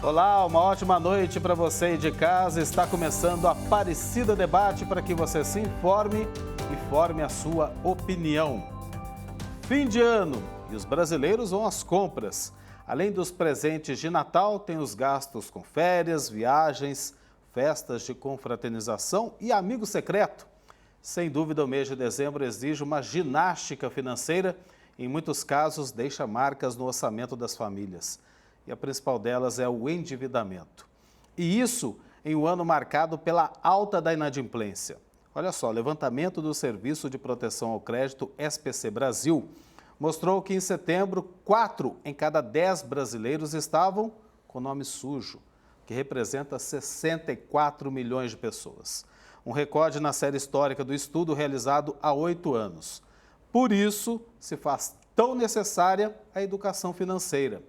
Olá, uma ótima noite para você de casa. Está começando a Aparecida Debate para que você se informe e forme a sua opinião. Fim de ano e os brasileiros vão às compras. Além dos presentes de Natal, tem os gastos com férias, viagens, festas de confraternização e amigo secreto. Sem dúvida, o mês de dezembro exige uma ginástica financeira e, em muitos casos, deixa marcas no orçamento das famílias. E a principal delas é o endividamento. E isso em um ano marcado pela alta da inadimplência. Olha só, o levantamento do Serviço de Proteção ao Crédito SPC Brasil mostrou que em setembro, 4 em cada 10 brasileiros estavam com nome sujo, que representa 64 milhões de pessoas. Um recorde na série histórica do estudo realizado há 8 anos. Por isso, se faz tão necessária a educação financeira.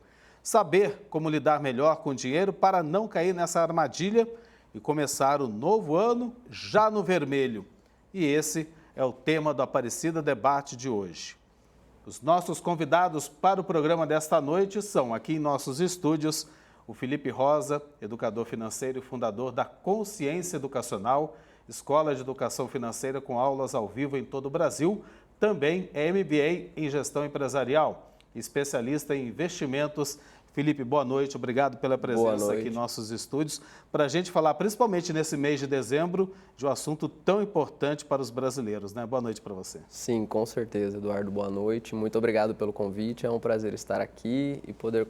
Saber como lidar melhor com o dinheiro para não cair nessa armadilha e começar o novo ano já no vermelho. E esse é o tema do Aparecida Debate de hoje. Os nossos convidados para o programa desta noite são, aqui em nossos estúdios, o Felipe Rosa, educador financeiro e fundador da Consciência Educacional, escola de educação financeira com aulas ao vivo em todo o Brasil, também é MBA em gestão empresarial, especialista em investimentos. Felipe, boa noite, obrigado pela presença aqui em nossos estúdios, para a gente falar, principalmente nesse mês de dezembro, de um assunto tão importante para os brasileiros, né? Boa noite para você. Sim, com certeza, Eduardo, boa noite, muito obrigado pelo convite, é um prazer estar aqui e poder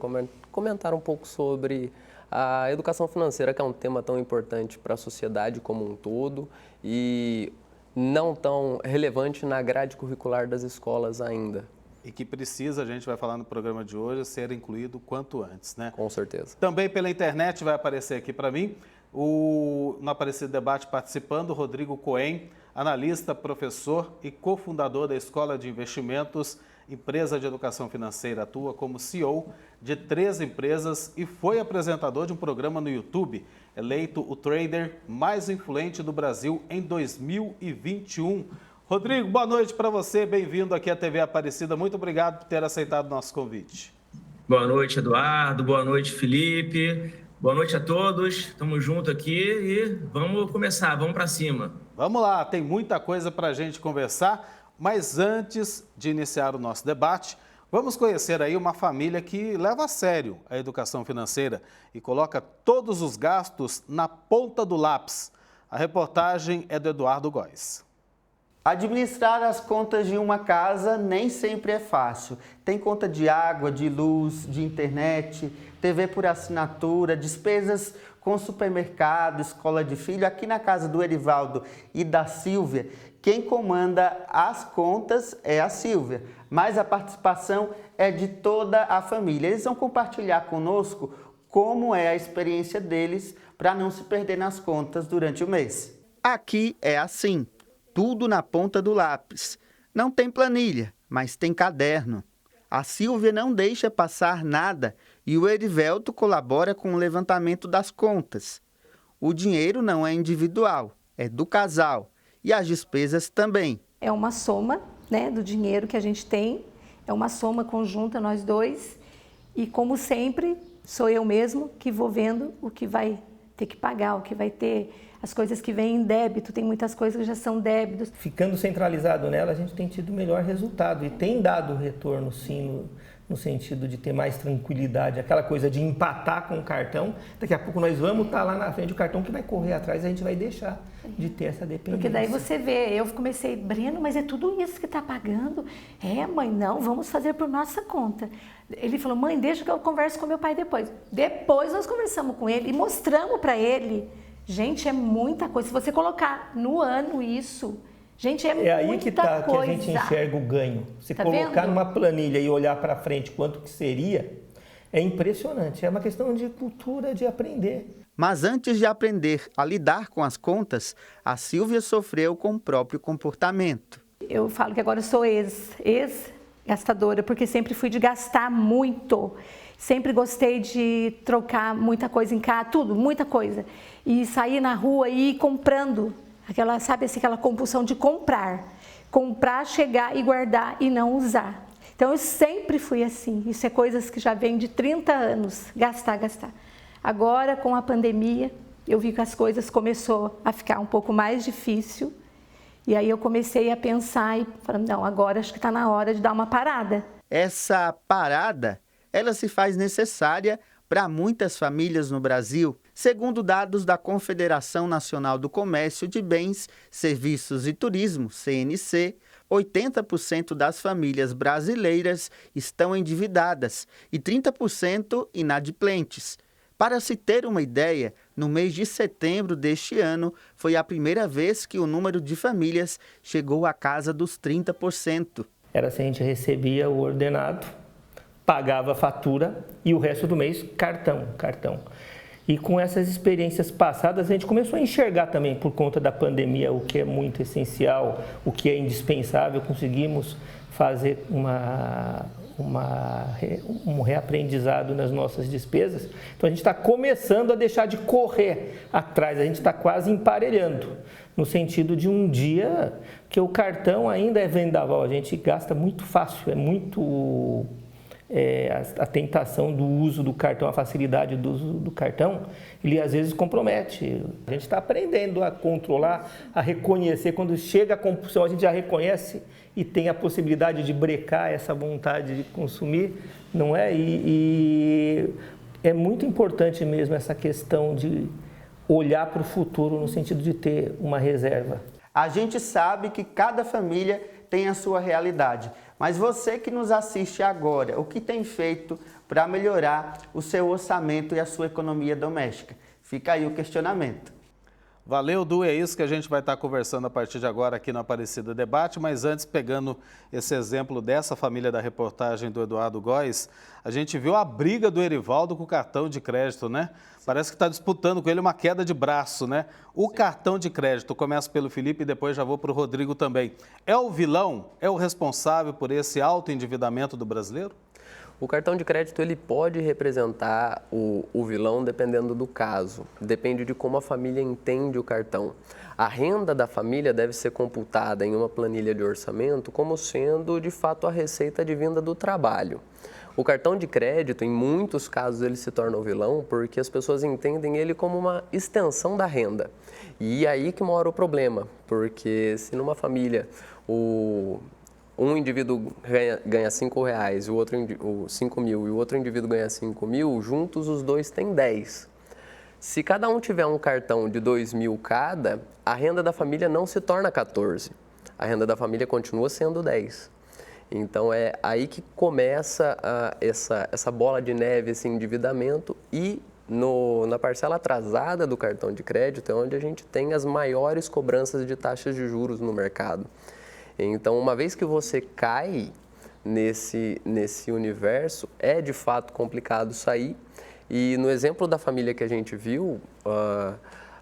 comentar um pouco sobre a educação financeira, que é um tema tão importante para a sociedade como um todo e não tão relevante na grade curricular das escolas ainda. E que precisa, a gente vai falar no programa de hoje, ser incluído quanto antes, né? Com certeza. Também pela internet vai aparecer aqui para mim, no Aparecido Debate participando, Rodrigo Cohen, analista, professor e cofundador da Escola de Investimentos, empresa de educação financeira, atua como CEO de 3 empresas e foi apresentador de um programa no YouTube, eleito o trader mais influente do Brasil em 2021. Rodrigo, boa noite para você, bem-vindo aqui à TV Aparecida, muito obrigado por ter aceitado o nosso convite. Boa noite, Eduardo, boa noite, Felipe, boa noite a todos, estamos juntos aqui e vamos começar, vamos para cima. Vamos lá, tem muita coisa para a gente conversar, mas antes de iniciar o nosso debate, vamos conhecer aí uma família que leva a sério a educação financeira e coloca todos os gastos na ponta do lápis. A reportagem é do Eduardo Góes. Administrar as contas de uma casa nem sempre é fácil. Tem conta de água, de luz, de internet, TV por assinatura, despesas com supermercado, escola de filho. Aqui na casa do Erivaldo e da Silvia, quem comanda as contas é a Silvia, mas a participação é de toda a família. Eles vão compartilhar conosco como é a experiência deles para não se perder nas contas durante o mês. Aqui é assim. Tudo na ponta do lápis. Não tem planilha, mas tem caderno. A Silvia não deixa passar nada e o Erivelto colabora com o levantamento das contas. O dinheiro não é individual, é do casal e as despesas também. É uma soma, né, do dinheiro que a gente tem, é uma soma conjunta nós dois e, como sempre, sou eu mesmo que vou vendo o que vai ter que pagar, o que vai ter... As coisas que vêm em débito, tem muitas coisas que já são débitos. Ficando centralizado nela, a gente tem tido melhor resultado e tem dado retorno, sim, no sentido de ter mais tranquilidade. Aquela coisa de empatar com o cartão, daqui a pouco nós vamos estar lá na frente, o cartão que vai correr atrás, a gente vai deixar de ter essa dependência. Porque daí você vê, eu comecei, Breno, mas é tudo isso que está pagando? É, mãe, não, vamos fazer por nossa conta. Ele falou, mãe, deixa que eu converso com meu pai depois. Depois nós conversamos com ele e mostramos para ele. Gente, é muita coisa. Se você colocar no ano isso, gente, é muita coisa. É aí que tá, que a gente enxerga o ganho. Se tá colocar vendo? numa planilha e olhar para frente quanto que seria, é impressionante. É uma questão de cultura, de aprender. Mas antes de aprender a lidar com as contas, a Silvia sofreu com o próprio comportamento. Eu falo que agora eu sou ex-gastadora, porque sempre fui de gastar muito. Sempre gostei de trocar muita coisa em casa, tudo, muita coisa. E sair na rua e ir comprando, aquela, sabe assim, aquela compulsão de comprar. Comprar, chegar e guardar e não usar. Então eu sempre fui assim, isso é coisas que já vem de 30 anos, gastar. Agora, com a pandemia, eu vi que as coisas começou a ficar um pouco mais difícil. E aí eu comecei a pensar e falei, não, agora acho que está na hora de dar uma parada. Essa parada, ela se faz necessária para muitas famílias no Brasil. Segundo dados da Confederação Nacional do Comércio de Bens, Serviços e Turismo, CNC, 80% das famílias brasileiras estão endividadas e 30% inadimplentes. Para se ter uma ideia, no mês de setembro deste ano, foi a primeira vez que o número de famílias chegou à casa dos 30%. Era assim, a gente recebia o ordenado, pagava a fatura e o resto do mês cartão. E com essas experiências passadas, a gente começou a enxergar também, por conta da pandemia, o que é muito essencial, o que é indispensável. Conseguimos fazer um reaprendizado nas nossas despesas. Então, a gente está começando a deixar de correr atrás, a gente está quase emparelhando, no sentido de um dia que o cartão ainda é vendaval, a gente gasta muito fácil, é muito... a tentação do uso do cartão, a facilidade do uso do cartão, ele às vezes compromete. A gente está aprendendo a controlar, a reconhecer. Quando chega a compulsão, a gente já reconhece e tem a possibilidade de brecar essa vontade de consumir, não é? E é muito importante mesmo essa questão de olhar para o futuro no sentido de ter uma reserva. A gente sabe que cada família tem a sua realidade. Mas você que nos assiste agora, o que tem feito para melhorar o seu orçamento e a sua economia doméstica? Fica aí o questionamento. Valeu, Du, é isso que a gente vai estar conversando a partir de agora aqui no Aparecida Debate, mas antes, pegando esse exemplo dessa família da reportagem do Eduardo Góes, a gente viu a briga do Erivaldo com o cartão de crédito, né? Parece que está disputando com ele uma queda de braço, né? O cartão de crédito, começo pelo Felipe e depois já vou para o Rodrigo também. É o vilão? É o responsável por esse alto endividamento do brasileiro? O cartão de crédito ele pode representar o vilão dependendo do caso, depende de como a família entende o cartão. A renda da família deve ser computada em uma planilha de orçamento como sendo, de fato, a receita advinda do trabalho. O cartão de crédito, em muitos casos, ele se torna o vilão porque as pessoas entendem ele como uma extensão da renda. E aí que mora o problema, porque se numa família um indivíduo ganha R$5, o outro 5 mil e o outro indivíduo ganha 5 mil, juntos os dois têm 10. Se cada um tiver um cartão de 2 mil cada, a renda da família não se torna 14. A renda da família continua sendo 10. Então é aí que começa essa bola de neve, esse endividamento e na parcela atrasada do cartão de crédito é onde a gente tem as maiores cobranças de taxas de juros no mercado. Então, uma vez que você cai nesse universo, é de fato complicado sair. E no exemplo da família que a gente viu,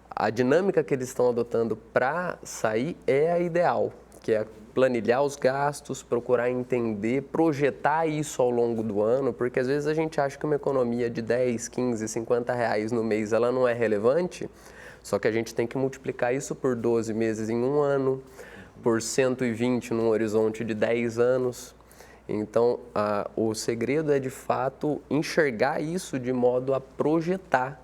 a dinâmica que eles estão adotando para sair é a ideal, que é planilhar os gastos, procurar entender, projetar isso ao longo do ano, porque às vezes a gente acha que uma economia de 10, 15, 50 reais no mês ela não é relevante, só que a gente tem que multiplicar isso por 12 meses em um ano, por 120 num horizonte de 10 anos. Então, o segredo é, de fato, enxergar isso de modo a projetar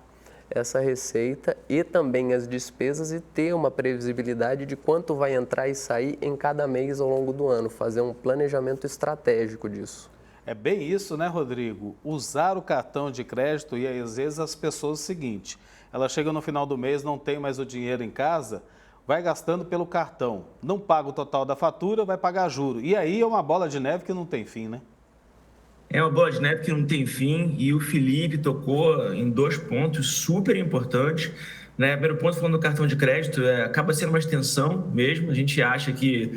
essa receita e também as despesas e ter uma previsibilidade de quanto vai entrar e sair em cada mês ao longo do ano, fazer um planejamento estratégico disso. É bem isso, né, Rodrigo? Usar o cartão de crédito e, às vezes, as pessoas o seguinte, ela chega no final do mês, não tem mais o dinheiro em casa, vai gastando pelo cartão, não paga o total da fatura, vai pagar juro. E aí é uma bola de neve que não tem fim, né? É uma bola de neve que não tem fim e o Felipe tocou em 2 pontos super importantes. Né? Primeiro ponto, falando do cartão de crédito, acaba sendo uma extensão mesmo. A gente acha que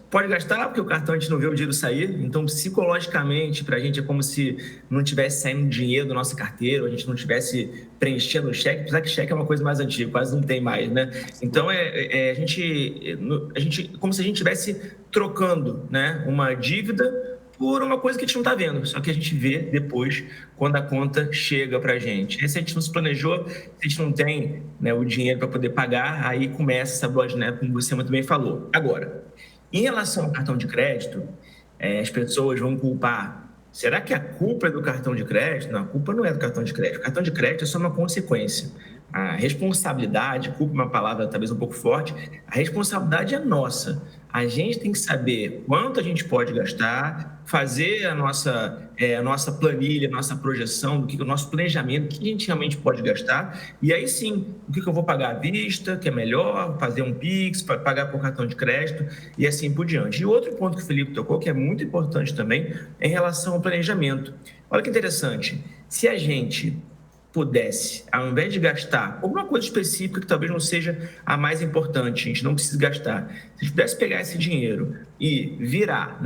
pode gastar lá porque o cartão a gente não vê o dinheiro sair. Então, psicologicamente, para a gente é como se não tivesse saindo dinheiro da nossa carteira, a gente não tivesse preenchendo o cheque, apesar que cheque é uma coisa mais antiga, quase não tem mais, né? Então, a gente como se a gente estivesse trocando, né, uma dívida por uma coisa que a gente não está vendo, só que a gente vê depois quando a conta chega para a gente. E se a gente não se planejou, se a gente não tem, né, o dinheiro para poder pagar, aí começa essa bola de neve, como você muito bem falou. Agora, em relação ao cartão de crédito, as pessoas vão culpar Será que a culpa é do cartão de crédito? Não, a culpa não é do cartão de crédito. O cartão de crédito é só uma consequência. A responsabilidade, culpa é uma palavra talvez um pouco forte, a responsabilidade é nossa. A gente tem que saber quanto a gente pode gastar, fazer a nossa planilha, a nossa projeção, o nosso planejamento, o que a gente realmente pode gastar. E aí sim, o que eu vou pagar à vista, que é melhor, fazer um Pix, pagar por cartão de crédito e assim por diante. E outro ponto que o Felipe tocou, que é muito importante também, é em relação ao planejamento. Olha que interessante, se a gente pudesse, ao invés de gastar alguma coisa específica que talvez não seja a mais importante, a gente não precisa gastar, se a gente pudesse pegar esse dinheiro e virar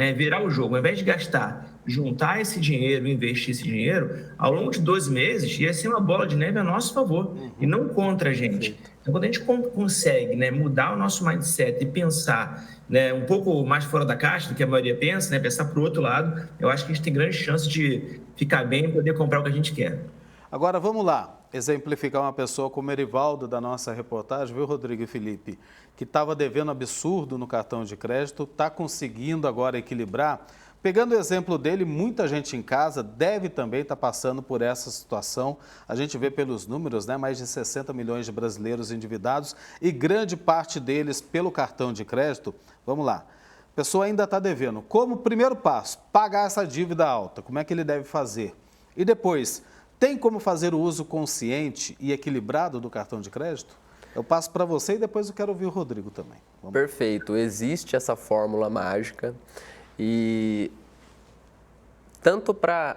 o jogo, ao invés de gastar, juntar esse dinheiro, investir esse dinheiro, ao longo de 12 meses, ia ser uma bola de neve a nosso favor e não contra a gente. Então, quando a gente consegue mudar o nosso mindset e pensar um pouco mais fora da caixa do que a maioria pensa, pensar para o outro lado, eu acho que a gente tem grande chance de ficar bem e poder comprar o que a gente quer. Agora vamos lá, exemplificar uma pessoa como o Erivaldo da nossa reportagem, viu, Rodrigo e Felipe, que estava devendo absurdo no cartão de crédito, está conseguindo agora equilibrar. Pegando o exemplo dele, muita gente em casa deve também estar passando por essa situação. A gente vê pelos números, mais de 60 milhões de brasileiros endividados e grande parte deles pelo cartão de crédito. Vamos lá, a pessoa ainda está devendo. Como primeiro passo, pagar essa dívida alta, como é que ele deve fazer? E depois, tem como fazer o uso consciente e equilibrado do cartão de crédito? Eu passo para você e depois eu quero ouvir o Rodrigo também. Vamos. Perfeito, existe essa fórmula mágica e tanto para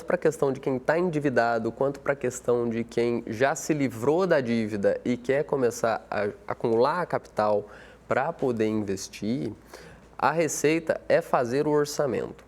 a questão de quem está endividado, quanto para a questão de quem já se livrou da dívida e quer começar a acumular capital para poder investir, a receita é fazer o orçamento.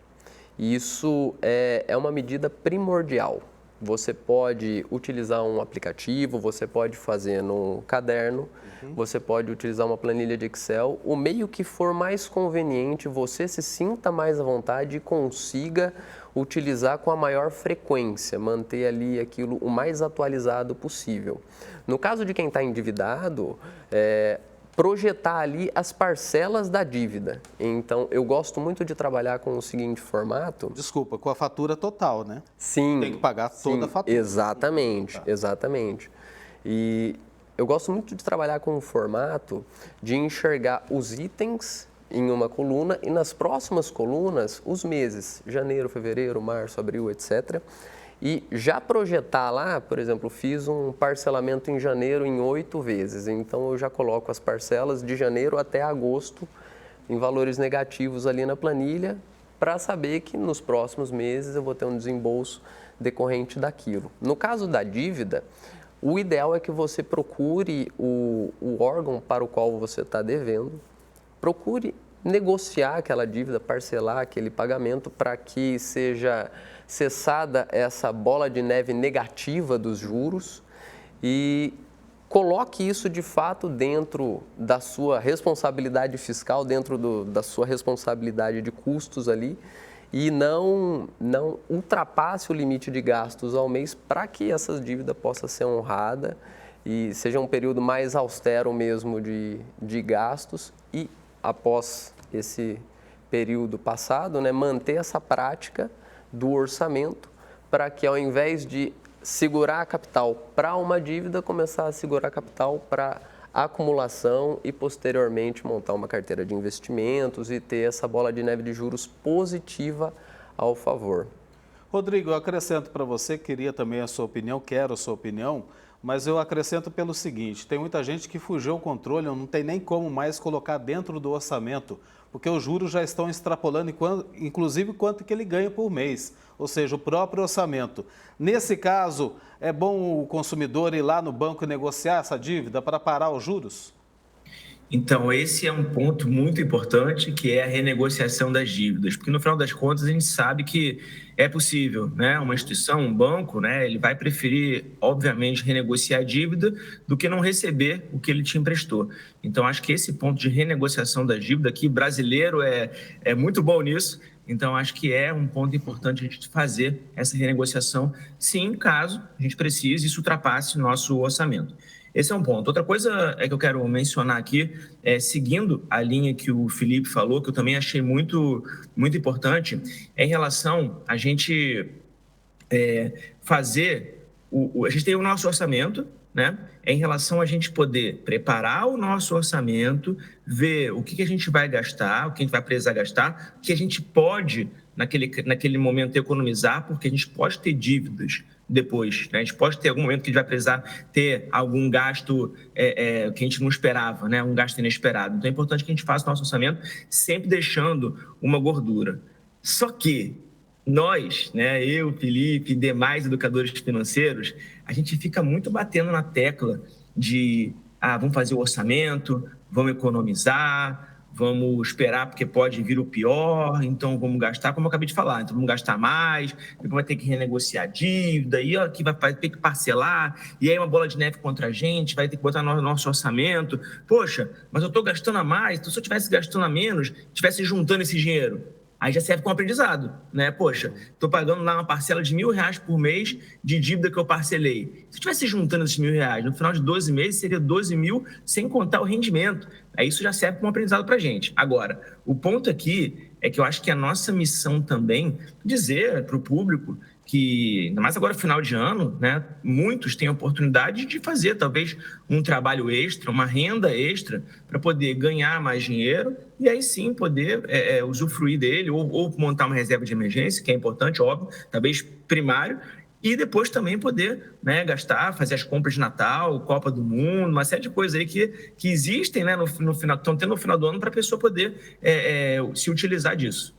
Isso é uma medida primordial. Você pode utilizar um aplicativo, você pode fazer num caderno, você pode utilizar uma planilha de Excel. O meio que for mais conveniente, você se sinta mais à vontade e consiga utilizar com a maior frequência, manter ali aquilo o mais atualizado possível. No caso de quem está endividado, projetar ali as parcelas da dívida. Então, eu gosto muito de trabalhar com o seguinte formato. Desculpa, com a fatura total, né? Sim. Tem que pagar toda a fatura. Exatamente, exatamente. E eu gosto muito de trabalhar com o formato de enxergar os itens em uma coluna e nas próximas colunas os meses, janeiro, fevereiro, março, abril, etc., e já projetar lá, por exemplo, fiz um parcelamento em janeiro em 8 vezes, então eu já coloco as parcelas de janeiro até agosto em valores negativos ali na planilha para saber que nos próximos meses eu vou ter um desembolso decorrente daquilo. No caso da dívida, o ideal é que você procure o órgão para o qual você está devendo, procure negociar aquela dívida, parcelar aquele pagamento para que seja cessada essa bola de neve negativa dos juros e coloque isso de fato dentro da sua responsabilidade fiscal, dentro da sua responsabilidade de custos ali e não ultrapasse o limite de gastos ao mês para que essa dívida possa ser honrada e seja um período mais austero mesmo de gastos e após esse período passado, manter essa prática do orçamento para que ao invés de segurar capital para uma dívida, começar a segurar capital para acumulação e posteriormente montar uma carteira de investimentos e ter essa bola de neve de juros positiva ao favor. Rodrigo, eu acrescento para você, queria também a sua opinião, quero a sua opinião, mas eu acrescento pelo seguinte, tem muita gente que fugiu ao controle, não tem nem como mais colocar dentro do orçamento, porque os juros já estão extrapolando, inclusive quanto que ele ganha por mês, ou seja, o próprio orçamento. Nesse caso, é bom o consumidor ir lá no banco e negociar essa dívida para parar os juros? Então, esse é um ponto muito importante, que é a renegociação das dívidas, porque no final das contas a gente sabe que é possível, uma instituição, um banco, ele vai preferir, obviamente, renegociar a dívida do que não receber o que ele te emprestou. Então, acho que esse ponto de renegociação da dívida aqui, brasileiro é muito bom nisso, então acho que é um ponto importante a gente fazer essa renegociação, sim, caso a gente precise, isso ultrapasse nosso orçamento. Esse é um ponto. Outra coisa que eu quero mencionar aqui, seguindo a linha que o Felipe falou, que eu também achei muito, muito importante, é em relação a gente fazer... a gente tem o nosso orçamento, né? É em relação a gente poder preparar o nosso orçamento, ver o que a gente vai gastar, o que a gente vai precisar gastar, o que a gente pode, naquele momento, economizar, porque a gente pode ter dívidas depois, né? A gente pode ter algum momento que a gente vai precisar ter algum gasto que a gente não esperava, né? Um gasto inesperado. Então é importante que a gente faça o nosso orçamento sempre deixando uma gordura. Só que nós, né, eu, Felipe e demais educadores financeiros, a gente fica muito batendo na tecla de vamos fazer o orçamento, vamos economizar, vamos esperar porque pode vir o pior, então vamos gastar, como eu acabei de falar, então vamos gastar mais, depois vai ter que renegociar a dívida, e aqui vai ter que parcelar, e aí uma bola de neve contra a gente, vai ter que botar no nosso orçamento. Poxa, mas eu estou gastando a mais, então se eu estivesse gastando a menos, estivesse juntando esse dinheiro, aí já serve como aprendizado, né? Poxa, estou pagando lá uma parcela de R$1.000 por mês de dívida que eu parcelei. Se eu estivesse juntando esses R$1.000, no final de 12 meses, seria 12 mil sem contar o rendimento. Aí isso já serve como aprendizado para a gente. Agora, o ponto aqui é que eu acho que a nossa missão também dizer para o público que, ainda mais agora final de ano, né, muitos têm a oportunidade de fazer talvez um trabalho extra, uma renda extra, para poder ganhar mais dinheiro e aí sim poder usufruir dele ou montar uma reserva de emergência, que é importante, óbvio, talvez primário, e depois também poder, né, gastar, fazer as compras de Natal, Copa do Mundo, uma série de coisas aí que existem, né, no final, estão tendo no final do ano para a pessoa poder se utilizar disso.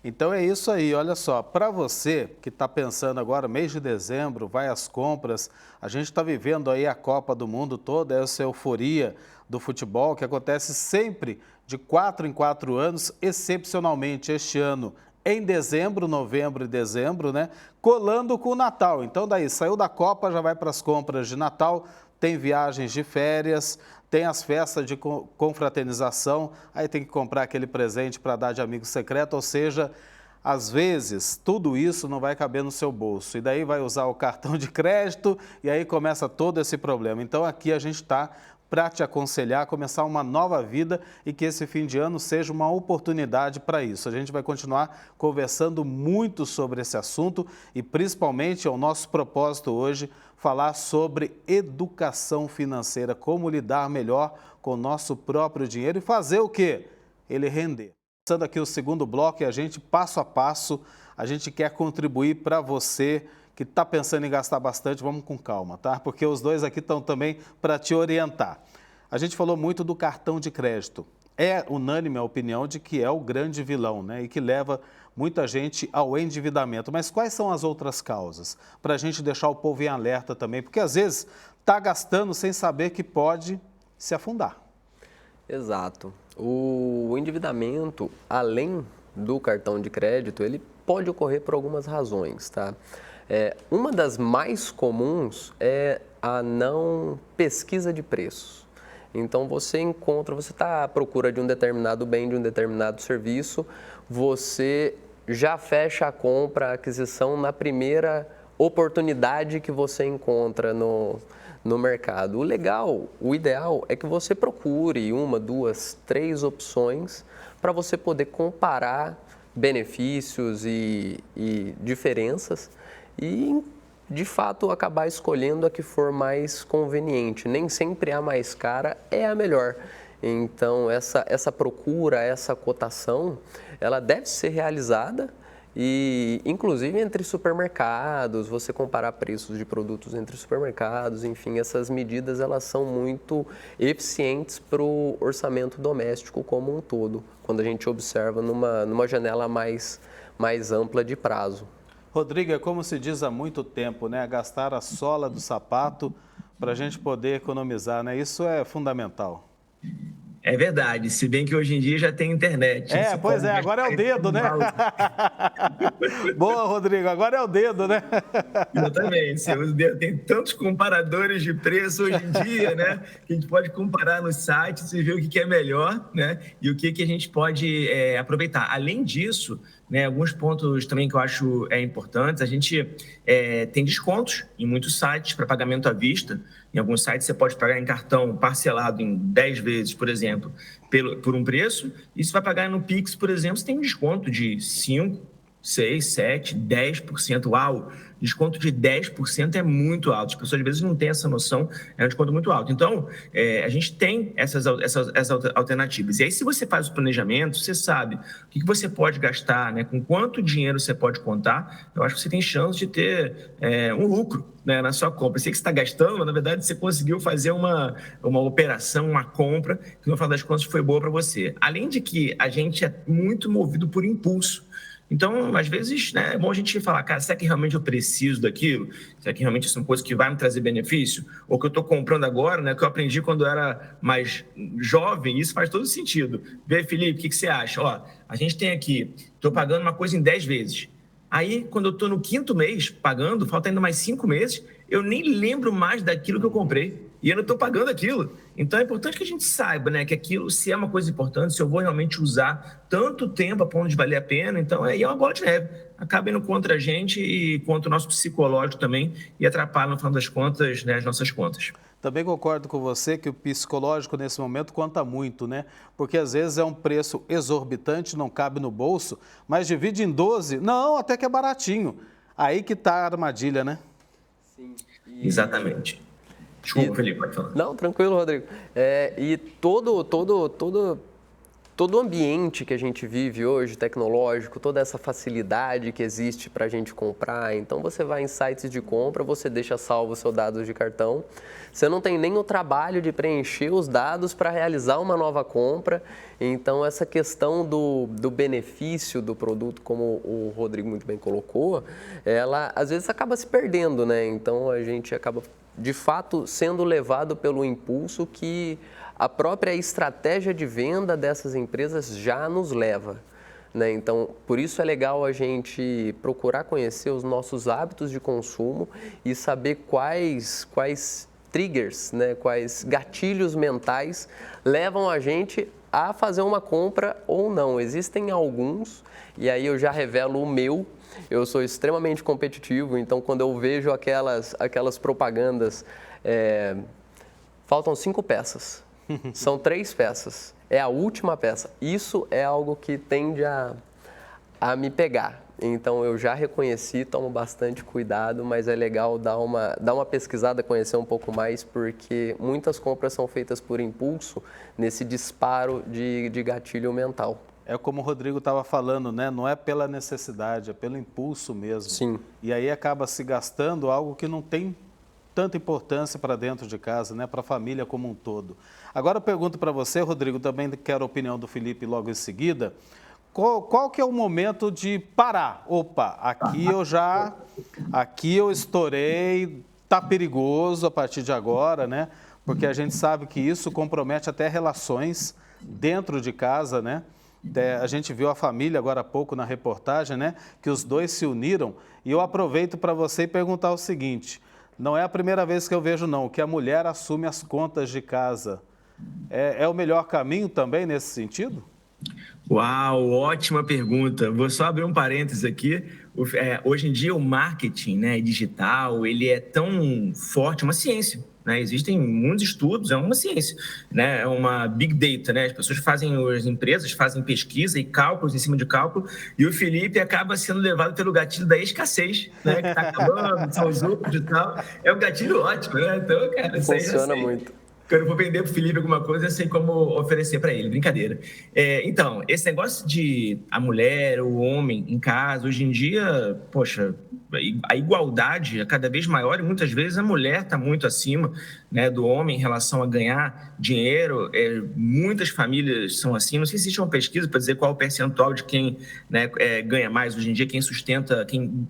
Então é isso aí, olha só, para você que está pensando agora, mês de dezembro, vai às compras, a gente está vivendo aí a Copa do Mundo toda, essa euforia do futebol que acontece sempre de 4 em 4 anos, excepcionalmente este ano em dezembro, novembro e dezembro, né, colando com o Natal. Então daí, saiu da Copa, já vai para as compras de Natal, tem viagens de férias, tem as festas de confraternização, aí tem que comprar aquele presente para dar de amigo secreto, ou seja, às vezes tudo isso não vai caber no seu bolso e daí vai usar o cartão de crédito e aí começa todo esse problema. Então aqui a gente está para te aconselhar a começar uma nova vida e que esse fim de ano seja uma oportunidade para isso. A gente vai continuar conversando muito sobre esse assunto e principalmente é o nosso propósito hoje falar sobre educação financeira, como lidar melhor com o nosso próprio dinheiro e fazer o quê? Ele render. Começando aqui o segundo bloco e a gente, passo a passo, a gente quer contribuir para você que está pensando em gastar bastante, vamos com calma, tá? Porque os dois aqui estão também para te orientar. A gente falou muito do cartão de crédito. É unânime a opinião de que é o grande vilão, né? E que leva muita gente ao endividamento. Mas quais são as outras causas? Para a gente deixar o povo em alerta também, porque às vezes está gastando sem saber que pode se afundar. Exato. O endividamento, além do cartão de crédito, ele pode ocorrer por algumas razões, tá? Uma das mais comuns é a não pesquisa de preços. Então você está à procura de um determinado bem, de um determinado serviço, você já fecha a compra, a aquisição na primeira oportunidade que você encontra no mercado. O ideal é que você procure 1, 2, 3 opções para você poder comparar benefícios e diferenças e, de fato, acabar escolhendo a que for mais conveniente. Nem sempre a mais cara é a melhor. Então, essa procura, essa cotação, ela deve ser realizada e, inclusive, entre supermercados, você comparar preços de produtos entre supermercados, enfim, essas medidas, elas são muito eficientes para o orçamento doméstico como um todo, quando a gente observa numa janela mais ampla de prazo. Rodrigo, é como se diz há muito tempo, né? Gastar a sola do sapato para a gente poder economizar, né? Isso é fundamental. É verdade, se bem que hoje em dia já tem internet. Pois é, agora é o dedo, né? Boa, Rodrigo. Agora é o dedo, né? Exatamente. Você usa o dedo. Tem tantos comparadores de preço hoje em dia, né? Que a gente pode comparar no site e ver o que é melhor, né? E o que a gente pode aproveitar. Além disso, né, alguns pontos também que eu acho importantes, a gente tem descontos em muitos sites para pagamento à vista. Em alguns sites você pode pagar em cartão parcelado em 10 vezes, por exemplo, por um preço. E se vai pagar no Pix, por exemplo, você tem um desconto de 5, 6, 7, 10%. Uau! Desconto de 10% é muito alto. As pessoas às vezes não têm essa noção, é um desconto muito alto. Então, a gente tem essas alternativas. E aí, se você faz o planejamento, você sabe o que você pode gastar, né? Com quanto dinheiro você pode contar, eu acho que você tem chance de ter um lucro, né, na sua compra. Você que está gastando, mas, na verdade, você conseguiu fazer uma operação, uma compra, que no final das contas foi boa para você. Além de que a gente é muito movido por impulso. Então, às vezes, né, é bom a gente falar, cara, será que realmente eu preciso daquilo? Será que realmente isso é uma coisa que vai me trazer benefício? Ou que eu estou comprando agora, né, que eu aprendi quando eu era mais jovem, isso faz todo sentido. Vê, Felipe, o que você acha? Ó, a gente tem aqui, estou pagando uma coisa em 10 vezes. Aí, quando eu estou no 5º mês pagando, falta ainda mais 5 meses, eu nem lembro mais daquilo que eu comprei. E eu não estou pagando aquilo. Então, é importante que a gente saiba, né, que aquilo, se é uma coisa importante, se eu vou realmente usar tanto tempo a ponto de valer a pena, então aí é uma bola de neve. Acaba indo contra a gente e contra o nosso psicológico também e atrapalha, no final das contas, né, as nossas contas. Também concordo com você que o psicológico nesse momento conta muito, né? Porque às vezes é um preço exorbitante, não cabe no bolso, mas divide em 12, não, até que é baratinho. Aí que está a armadilha, né? Sim. Exatamente. Desculpa, Felipe, pode falar. Não, tranquilo, Rodrigo. E todo o ambiente que a gente vive hoje, tecnológico, toda essa facilidade que existe para a gente comprar. Então, você vai em sites de compra, você deixa salvo os seus dados de cartão. Você não tem nem o trabalho de preencher os dados para realizar uma nova compra. Então, essa questão do benefício do produto, como o Rodrigo muito bem colocou, ela às vezes acaba se perdendo, né? Então, a gente acaba, de fato, sendo levado pelo impulso que a própria estratégia de venda dessas empresas já nos leva, né? Então, por isso é legal a gente procurar conhecer os nossos hábitos de consumo e saber quais triggers, né? Quais gatilhos mentais levam a gente a fazer uma compra ou não. Existem alguns, e aí eu já revelo o meu. Eu sou extremamente competitivo, então quando eu vejo aquelas propagandas, faltam 5 peças. São 3 peças, é a última peça. Isso é algo que tende a me pegar. Então, eu já reconheci, tomo bastante cuidado, mas é legal dar uma pesquisada, conhecer um pouco mais, porque muitas compras são feitas por impulso, nesse disparo de gatilho mental. É como o Rodrigo estava falando, né? Não é pela necessidade, é pelo impulso mesmo. Sim. E aí acaba se gastando algo que não tem tanta importância para dentro de casa, né? Para a família como um todo. Agora eu pergunto para você, Rodrigo, também quero a opinião do Felipe logo em seguida. Qual que é o momento de parar? Opa, aqui eu estourei, tá perigoso a partir de agora, né? Porque a gente sabe que isso compromete até relações dentro de casa, né? A gente viu a família agora há pouco na reportagem, né? Que os dois se uniram. E eu aproveito para você perguntar o seguinte: não é a primeira vez que eu vejo, não, que a mulher assume as contas de casa. É o melhor caminho também nesse sentido? Uau, ótima pergunta. Vou só abrir um parênteses aqui. Hoje em dia o marketing, né, digital, ele é tão forte, é uma ciência, né? Existem muitos estudos, é uma ciência, né? É uma big data, né? As pessoas as empresas fazem pesquisa e cálculos em cima de cálculo, e o Felipe acaba sendo levado pelo gatilho da escassez, né? Que está acabando, são os lucros e tal. É um gatilho ótimo, né? Então, cara, funciona muito. Quando eu vou vender para o Felipe alguma coisa, eu sei como oferecer para ele, brincadeira. Então, esse negócio de a mulher, o homem em casa, hoje em dia, poxa, a igualdade é cada vez maior e muitas vezes a mulher está muito acima, né, do homem em relação a ganhar dinheiro. Muitas famílias são assim. Não sei se existe uma pesquisa para dizer qual é o percentual de quem, né, ganha mais hoje em dia, quem sustenta, quem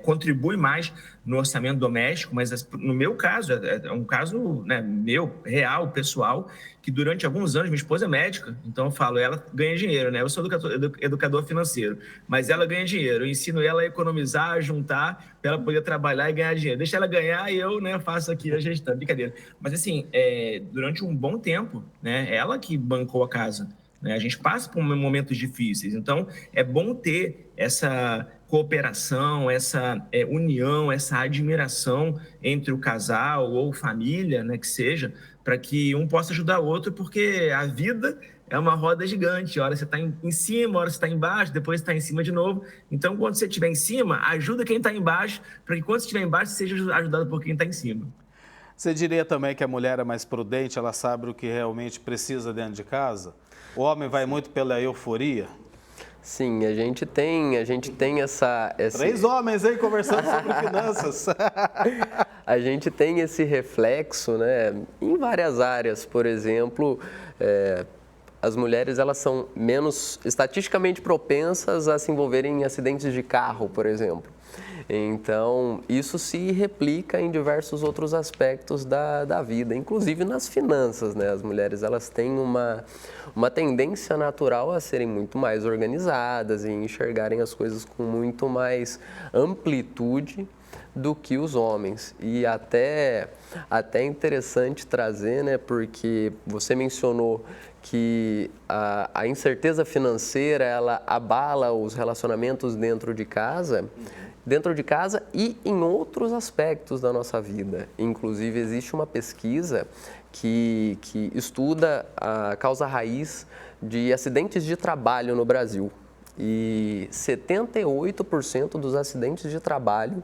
contribui mais no orçamento doméstico, mas no meu caso, é um caso, né, meu, real, pessoal, que durante alguns anos, minha esposa é médica, então eu falo, ela ganha dinheiro, né? Eu sou educador financeiro, mas ela ganha dinheiro, eu ensino ela a economizar, a juntar, para ela poder trabalhar e ganhar dinheiro. Deixa ela ganhar e eu, né, faço aqui a gestão, brincadeira. Mas assim, durante um bom tempo, né, ela que bancou a casa, né? A gente passa por momentos difíceis, então é bom ter essa cooperação, essa união, essa admiração entre o casal ou família, né, que seja, para que um possa ajudar o outro, porque a vida é uma roda gigante. Hora você está em cima, hora você está embaixo, depois está em cima de novo. Então, quando você estiver em cima, ajuda quem está embaixo, para que quando você estiver embaixo, seja ajudado por quem está em cima. Você diria também que a mulher é mais prudente, ela sabe o que realmente precisa dentro de casa? O homem vai muito pela euforia? Sim, a gente tem essa... 3 homens aí conversando sobre finanças. A gente tem esse reflexo, né, em várias áreas. Por exemplo, as mulheres elas são menos estatisticamente propensas a se envolverem em acidentes de carro, por exemplo. Então, isso se replica em diversos outros aspectos da vida, inclusive nas finanças, né? As mulheres elas têm uma tendência natural a serem muito mais organizadas e enxergarem as coisas com muito mais amplitude do que os homens. E até é interessante trazer, né? Porque você mencionou que a incerteza financeira ela abala os relacionamentos dentro de casa e em outros aspectos da nossa vida. Inclusive, existe uma pesquisa que estuda a causa raiz de acidentes de trabalho no Brasil. E 78% dos acidentes de trabalho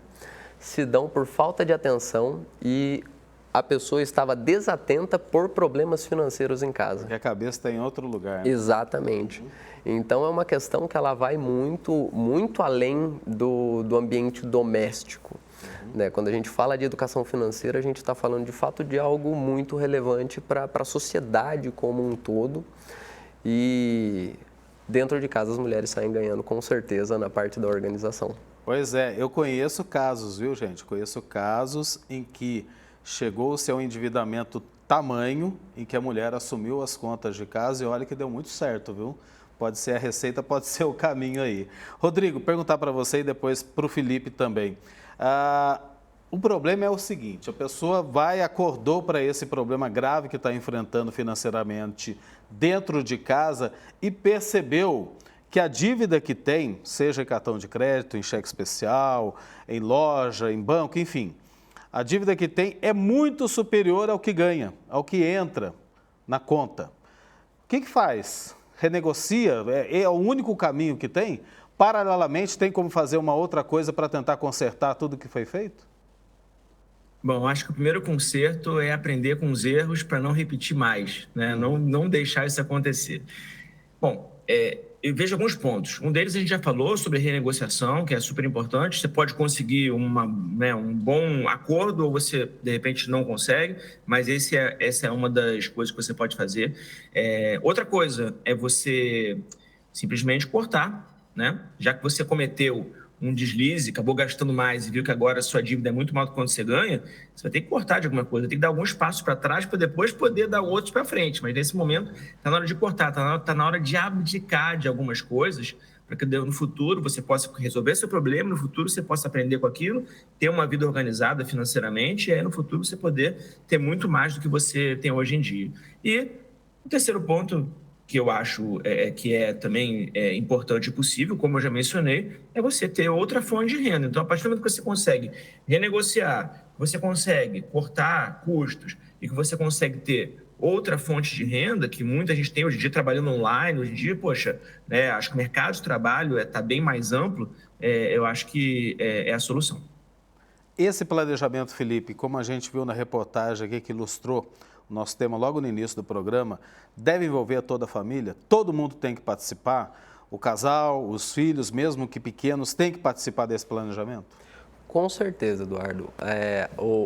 se dão por falta de atenção e a pessoa estava desatenta por problemas financeiros em casa. E a cabeça está em outro lugar. Né? Exatamente. Então, é uma questão que ela vai muito, muito além do ambiente doméstico. Né? Quando a gente fala de educação financeira, a gente está falando de fato de algo muito relevante para a sociedade como um todo. E dentro de casa as mulheres saem ganhando com certeza na parte da organização. Pois é, eu conheço casos, viu, gente? Conheço casos em que chegou-se a um endividamento tamanho em que a mulher assumiu as contas de casa e olha que deu muito certo, viu? Pode ser a receita, pode ser o caminho aí. Rodrigo, perguntar para você e depois para o Felipe também. O problema é o seguinte, a pessoa acordou para esse problema grave que está enfrentando financeiramente dentro de casa e percebeu que a dívida que tem, seja em cartão de crédito, em cheque especial, em loja, em banco, enfim, a dívida que tem é muito superior ao que ganha, ao que entra na conta. O que faz? Renegocia? É o único caminho que tem? Paralelamente, tem como fazer uma outra coisa para tentar consertar tudo que foi feito? Bom, acho que o primeiro conserto é aprender com os erros para não repetir mais, né? Não deixar isso acontecer. Bom, eu vejo alguns pontos. Um deles a gente já falou sobre renegociação, que é super importante. Você pode conseguir um bom acordo ou você, de repente, não consegue, mas essa é uma das coisas que você pode fazer. Outra coisa é você simplesmente cortar, né? Já que você cometeu um deslize, acabou gastando mais e viu que agora a sua dívida é muito maior do que quando você ganha, você vai ter que cortar de alguma coisa, tem que dar alguns passos para trás para depois poder dar outros para frente. Mas nesse momento está na hora de cortar, está na hora de abdicar de algumas coisas para que no futuro você possa resolver seu problema, no futuro você possa aprender com aquilo, ter uma vida organizada financeiramente e aí no futuro você poder ter muito mais do que você tem hoje em dia. E o terceiro ponto que eu acho que é também importante e possível, como eu já mencionei, é você ter outra fonte de renda. Então, a partir do momento que você consegue renegociar, você consegue cortar custos e que você consegue ter outra fonte de renda, que muita gente tem hoje em dia trabalhando online, hoje em dia, poxa, né, acho que o mercado de trabalho está bem mais amplo, eu acho que é a solução. Esse planejamento, Felipe, como a gente viu na reportagem aqui que ilustrou o nosso tema logo no início do programa, deve envolver toda a família? Todo mundo tem que participar? O casal, os filhos, mesmo que pequenos, têm que participar desse planejamento? Com certeza, Eduardo.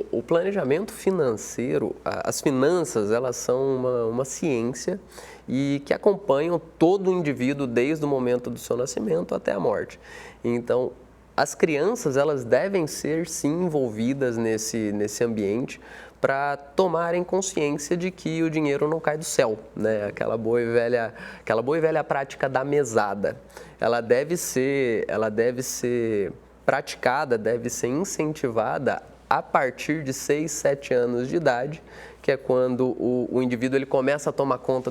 O planejamento financeiro, as finanças, elas são uma ciência e que acompanham todo o indivíduo desde o momento do seu nascimento até a morte. Então, as crianças, elas devem ser, sim, envolvidas nesse ambiente para tomarem consciência de que o dinheiro não cai do céu, né? Aquela boa e velha prática da mesada. Ela deve ser praticada, deve ser incentivada a partir de 6, 7 anos de idade, que é quando o indivíduo ele começa a tomar conta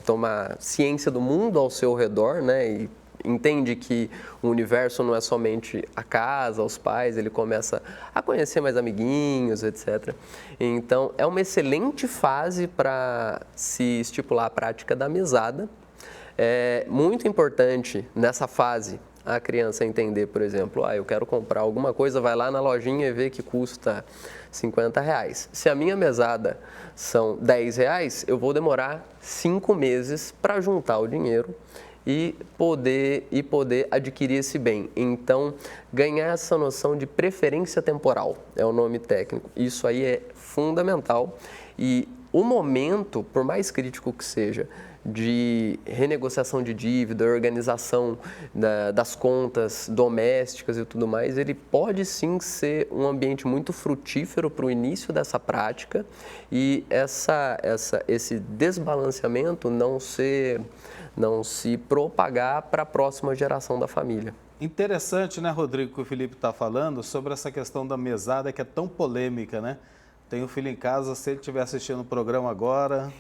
tomar ciência do mundo ao seu redor, né? E entende que o universo não é somente a casa, os pais, ele começa a conhecer mais amiguinhos, etc. Então, é uma excelente fase para se estipular a prática da mesada. É muito importante nessa fase a criança entender, por exemplo, eu quero comprar alguma coisa, vai lá na lojinha e vê que custa R$50. Se a minha mesada são R$10, eu vou demorar 5 meses para juntar o dinheiro e poder adquirir esse bem. Então, ganhar essa noção de preferência temporal é o nome técnico. Isso aí é fundamental e o momento, por mais crítico que seja, de renegociação de dívida, organização das contas domésticas e tudo mais, ele pode sim ser um ambiente muito frutífero para o início dessa prática e esse desbalanceamento não se propagar para a próxima geração da família. Interessante, né, Rodrigo, que o Felipe está falando sobre essa questão da mesada que é tão polêmica, né? Tenho um filho em casa, se ele estiver assistindo o programa agora,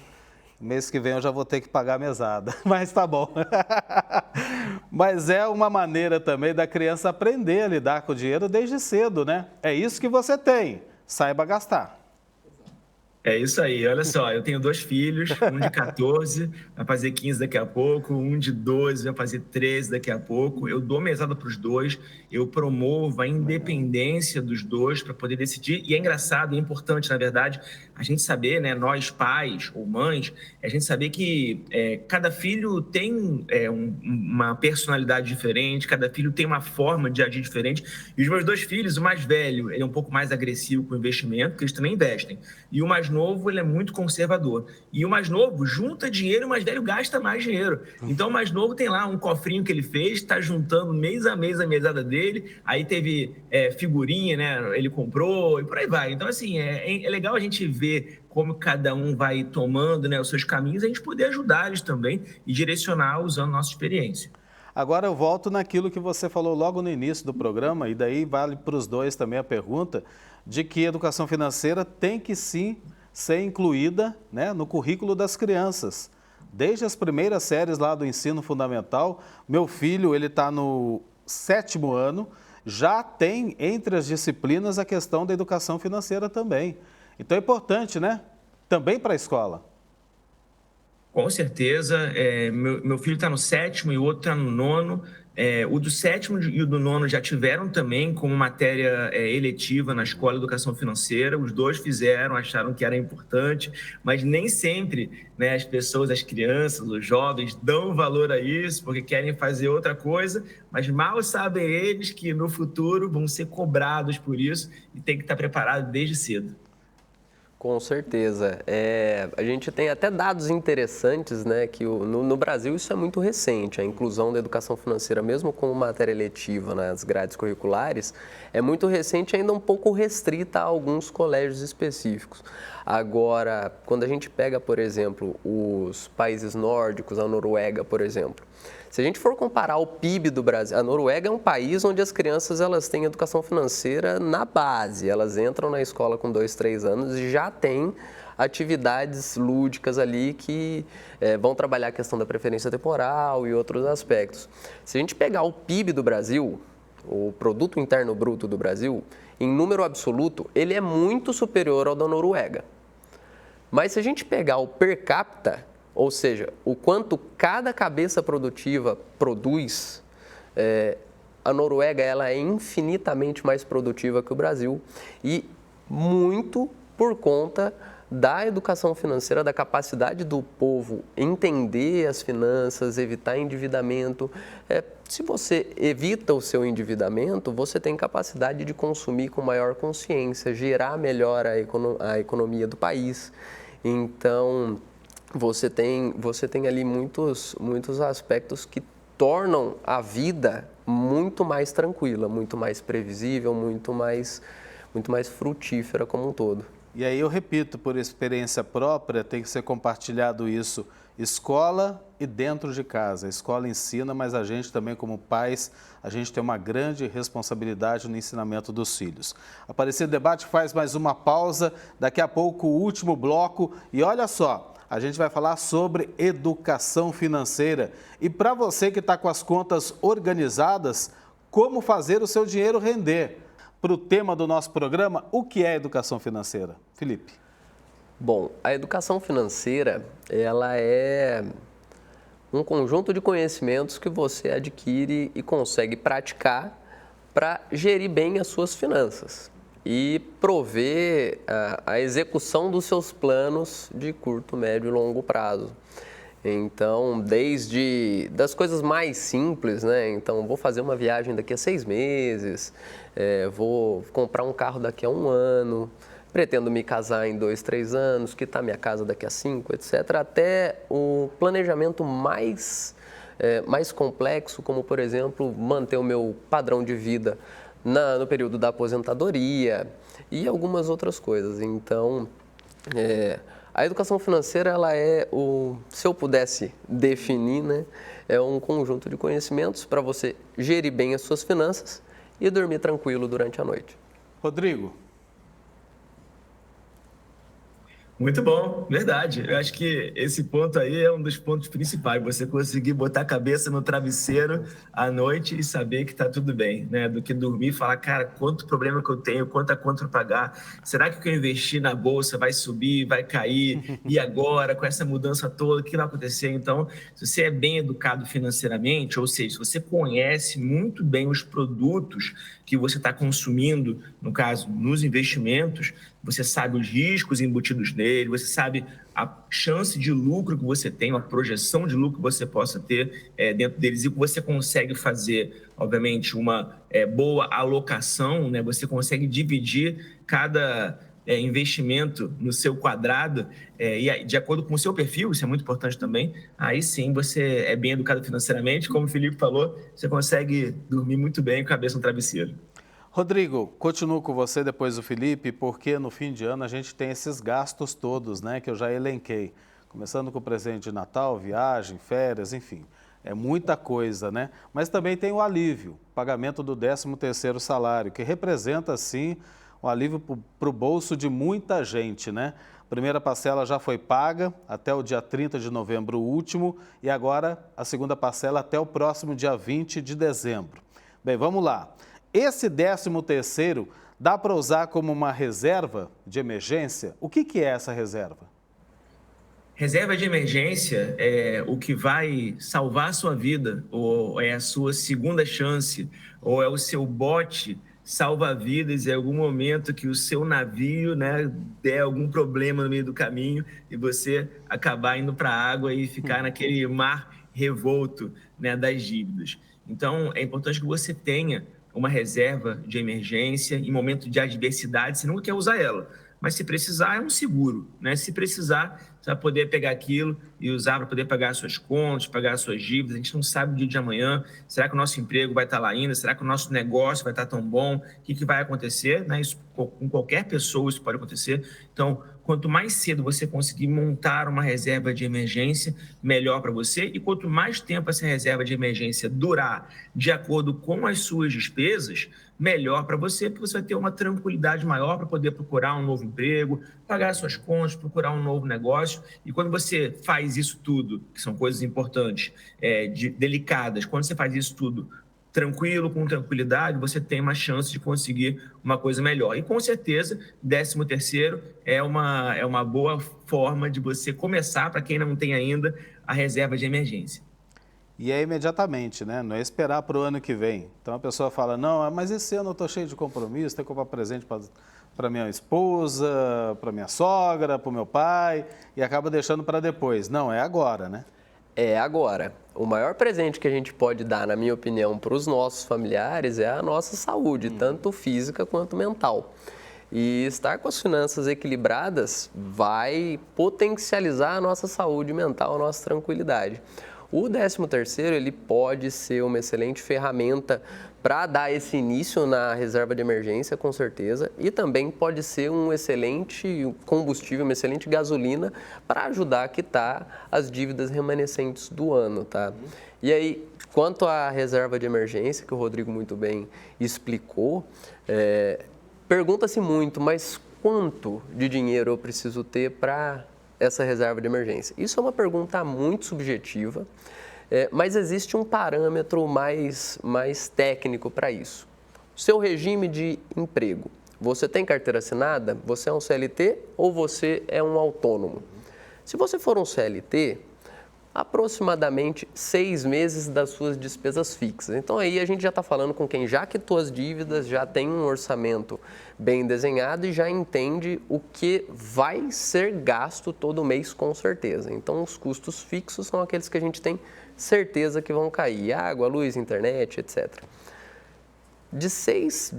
mês que vem eu já vou ter que pagar a mesada, mas tá bom. Mas é uma maneira também da criança aprender a lidar com o dinheiro desde cedo, né? É isso que você tem, saiba gastar. É isso aí, olha só, eu tenho 2 filhos, um de 14, vai fazer 15 daqui a pouco, um de 12, vai fazer 13 daqui a pouco. Eu dou mesada para os 2, eu promovo a independência dos 2 para poder decidir. E é engraçado, é importante, na verdade, a gente saber, né, nós pais ou mães, a gente saber que cada filho tem uma personalidade diferente, cada filho tem uma forma de agir diferente. E os meus 2 filhos, o mais velho, ele é um pouco mais agressivo com o investimento, porque eles também investem. E o mais novo, ele é muito conservador. E o mais novo junta dinheiro, o mais velho gasta mais dinheiro. Então, o mais novo tem lá um cofrinho que ele fez, está juntando mês a mês a mesada dele, aí teve figurinha, né? Ele comprou e por aí vai. Então, assim, é legal a gente ver como cada um vai tomando, né, os seus caminhos, a gente poder ajudar eles também e direcionar usando nossa experiência. Agora eu volto naquilo que você falou logo no início do programa, e daí vale para os 2 também a pergunta, de que a educação financeira tem que sim ser incluída, né, no currículo das crianças. Desde as primeiras séries lá do ensino fundamental, meu filho ele está no 7º ano, já tem entre as disciplinas a questão da educação financeira também. Então é importante, né? Também para a escola. Com certeza, meu filho está no 7º e o outro está no 9º. O do 7º e o do 9º já tiveram também como matéria eletiva na escola de educação financeira. Os 2 fizeram, acharam que era importante, mas nem sempre, né, as pessoas, as crianças, os jovens dão valor a isso porque querem fazer outra coisa, mas mal sabem eles que no futuro vão ser cobrados por isso e tem que estar preparado desde cedo. Com certeza. A gente tem até dados interessantes, né, que no Brasil isso é muito recente. A inclusão da educação financeira, mesmo como matéria eletiva nas grades curriculares, é muito recente e ainda um pouco restrita a alguns colégios específicos. Agora, quando a gente pega, por exemplo, os países nórdicos, a Noruega, por exemplo, se a gente for comparar o PIB do Brasil, a Noruega é um país onde as crianças elas têm educação financeira na base, elas entram na escola com 2, 3 anos e já têm atividades lúdicas ali que vão trabalhar a questão da preferência temporal e outros aspectos. Se a gente pegar o PIB do Brasil, o Produto Interno Bruto do Brasil, em número absoluto, ele é muito superior ao da Noruega. Mas se a gente pegar o per capita, ou seja, o quanto cada cabeça produtiva produz, a Noruega ela é infinitamente mais produtiva que o Brasil e muito por conta da educação financeira, da capacidade do povo entender as finanças, evitar endividamento. Se você evita o seu endividamento, você tem capacidade de consumir com maior consciência, gerar melhor a economia do país. Então, você tem ali muitos aspectos que tornam a vida muito mais tranquila, muito mais previsível, muito mais frutífera como um todo. E aí eu repito, por experiência própria, tem que ser compartilhado isso, escola e dentro de casa. A escola ensina, mas a gente também, como pais, a gente tem uma grande responsabilidade no ensinamento dos filhos. Aparecido Debate faz mais uma pausa, daqui a pouco o último bloco. E olha só, a gente vai falar sobre educação financeira. E para você que está com as contas organizadas, como fazer o seu dinheiro render? Para o tema do nosso programa, o que é educação financeira? Felipe. Bom, a educação financeira, ela é um conjunto de conhecimentos que você adquire e consegue praticar para gerir bem as suas finanças e prover a execução dos seus planos de curto, médio e longo prazo. Então, desde das coisas mais simples, né? Então, vou fazer uma viagem daqui a 6 meses, vou comprar um carro daqui a 1 ano, pretendo me casar em 2, 3 anos, quitar minha casa daqui a 5, etc. Até o planejamento mais complexo, como, por exemplo, manter o meu padrão de vida no período da aposentadoria e algumas outras coisas. Então, a educação financeira, ela se eu pudesse definir, né, é um conjunto de conhecimentos para você gerir bem as suas finanças e dormir tranquilo durante a noite. Rodrigo. Muito bom, verdade. Eu acho que esse ponto aí é um dos pontos principais. Você conseguir botar a cabeça no travesseiro à noite e saber que está tudo bem, né? Do que dormir e falar, cara, quanto problema que eu tenho, quanta conta para pagar. Será que o que eu investi na bolsa vai subir, vai cair? E agora, com essa mudança toda, o que vai acontecer? Então, se você é bem educado financeiramente, ou seja, se você conhece muito bem os produtos que você está consumindo, no caso, nos investimentos, você sabe os riscos embutidos nele, você sabe a chance de lucro que você tem, a projeção de lucro que você possa ter dentro deles e que você consegue fazer, obviamente, uma boa alocação, né? Você consegue dividir cada investimento no seu quadrado e de acordo com o seu perfil, isso é muito importante também, aí sim você é bem educado financeiramente, como o Felipe falou, você consegue dormir muito bem com a cabeça no travesseiro. Rodrigo, continuo com você depois do Felipe, porque no fim de ano a gente tem esses gastos todos, né, que eu já elenquei. Começando com o presente de Natal, viagem, férias, enfim. É muita coisa, né? Mas também tem o alívio, pagamento do 13º salário, que representa, sim, um alívio para o bolso de muita gente, né? A primeira parcela já foi paga até o dia 30 de novembro último e agora a segunda parcela até o próximo dia 20 de dezembro. Bem, vamos lá. Esse 13º dá para usar como uma reserva de emergência? O que é essa reserva? Reserva de emergência é o que vai salvar a sua vida, ou é a sua segunda chance, ou é o seu bote salva-vidas em algum momento que o seu navio, né, der algum problema no meio do caminho e você acabar indo para a água e ficar naquele mar revolto, né, das dívidas. Então, é importante que você tenha uma reserva de emergência em momento de adversidade, você nunca quer usar ela, mas se precisar é um seguro, né? Se precisar, você vai poder pegar aquilo e usar para poder pagar as suas contas, pagar as suas dívidas. A gente não sabe o dia de amanhã, será que o nosso emprego vai estar lá ainda? Será que o nosso negócio vai estar tão bom? O que vai acontecer? Né? Isso, com qualquer pessoa isso pode acontecer. Então, quanto mais cedo você conseguir montar uma reserva de emergência, melhor para você. E quanto mais tempo essa reserva de emergência durar de acordo com as suas despesas, melhor para você, porque você vai ter uma tranquilidade maior para poder procurar um novo emprego, pagar suas contas, procurar um novo negócio. E quando você faz isso tudo, que são coisas importantes, delicadas, quando você faz isso tudo tranquilo, com tranquilidade, você tem uma chance de conseguir uma coisa melhor. E com certeza, 13º é uma boa forma de você começar, para quem não tem ainda, a reserva de emergência. E é imediatamente, né? Não é esperar para o ano que vem. Então a pessoa fala, não, mas esse ano eu estou cheio de compromisso, tenho que comprar presente para minha esposa, para minha sogra, para o meu pai, e acaba deixando para depois. Não, é agora, né? É agora. O maior presente que a gente pode dar, na minha opinião, para os nossos familiares é a nossa saúde, tanto física quanto mental. E estar com as finanças equilibradas vai potencializar a nossa saúde mental, a nossa tranquilidade. O 13º, ele pode ser uma excelente ferramenta para dar esse início na reserva de emergência, com certeza, e também pode ser um excelente combustível, uma excelente gasolina para ajudar a quitar as dívidas remanescentes do ano, tá? E aí, quanto à reserva de emergência, que o Rodrigo muito bem explicou, pergunta-se muito, mas quanto de dinheiro eu preciso ter para essa reserva de emergência? Isso é uma pergunta muito subjetiva, mas existe um parâmetro mais técnico para isso. Seu regime de emprego. Você tem carteira assinada? Você é um CLT ou você é um autônomo? Se você for um CLT, aproximadamente 6 meses das suas despesas fixas. Então aí a gente já está falando com quem já quitou as dívidas, já tem um orçamento bem desenhado e já entende o que vai ser gasto todo mês com certeza. Então os custos fixos são aqueles que a gente tem certeza que vão cair, água, luz, internet, etc. De 6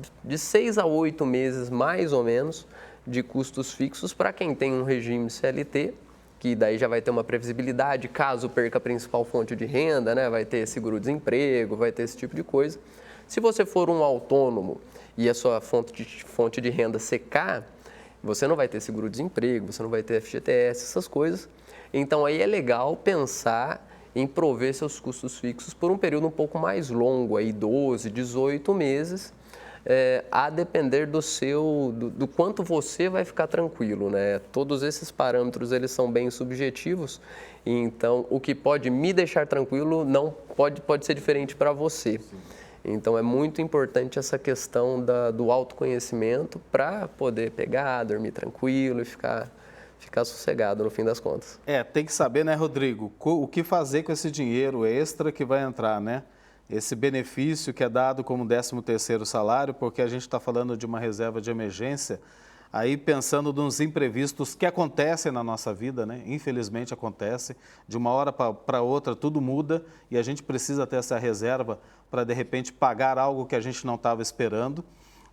a 8 meses mais ou menos de custos fixos para quem tem um regime CLT, que daí já vai ter uma previsibilidade, caso perca a principal fonte de renda, né? Vai ter seguro-desemprego, vai ter esse tipo de coisa. Se você for um autônomo e a sua fonte de renda secar, você não vai ter seguro-desemprego, você não vai ter FGTS, essas coisas. Então aí é legal pensar em prover seus custos fixos por um período um pouco mais longo, aí 12, 18 meses, a depender do quanto você vai ficar tranquilo, né? Todos esses parâmetros, eles são bem subjetivos, então o que pode me deixar tranquilo não pode ser diferente para você. Sim. Então é muito importante essa questão do autoconhecimento para poder pegar, dormir tranquilo e ficar sossegado no fim das contas. Tem que saber, né, Rodrigo, o que fazer com esse dinheiro extra que vai entrar, né? Esse benefício que é dado como 13º salário, porque a gente está falando de uma reserva de emergência, aí pensando nos imprevistos que acontecem na nossa vida, né? Infelizmente acontece, de uma hora para outra tudo muda e a gente precisa ter essa reserva para de repente pagar algo que a gente não estava esperando.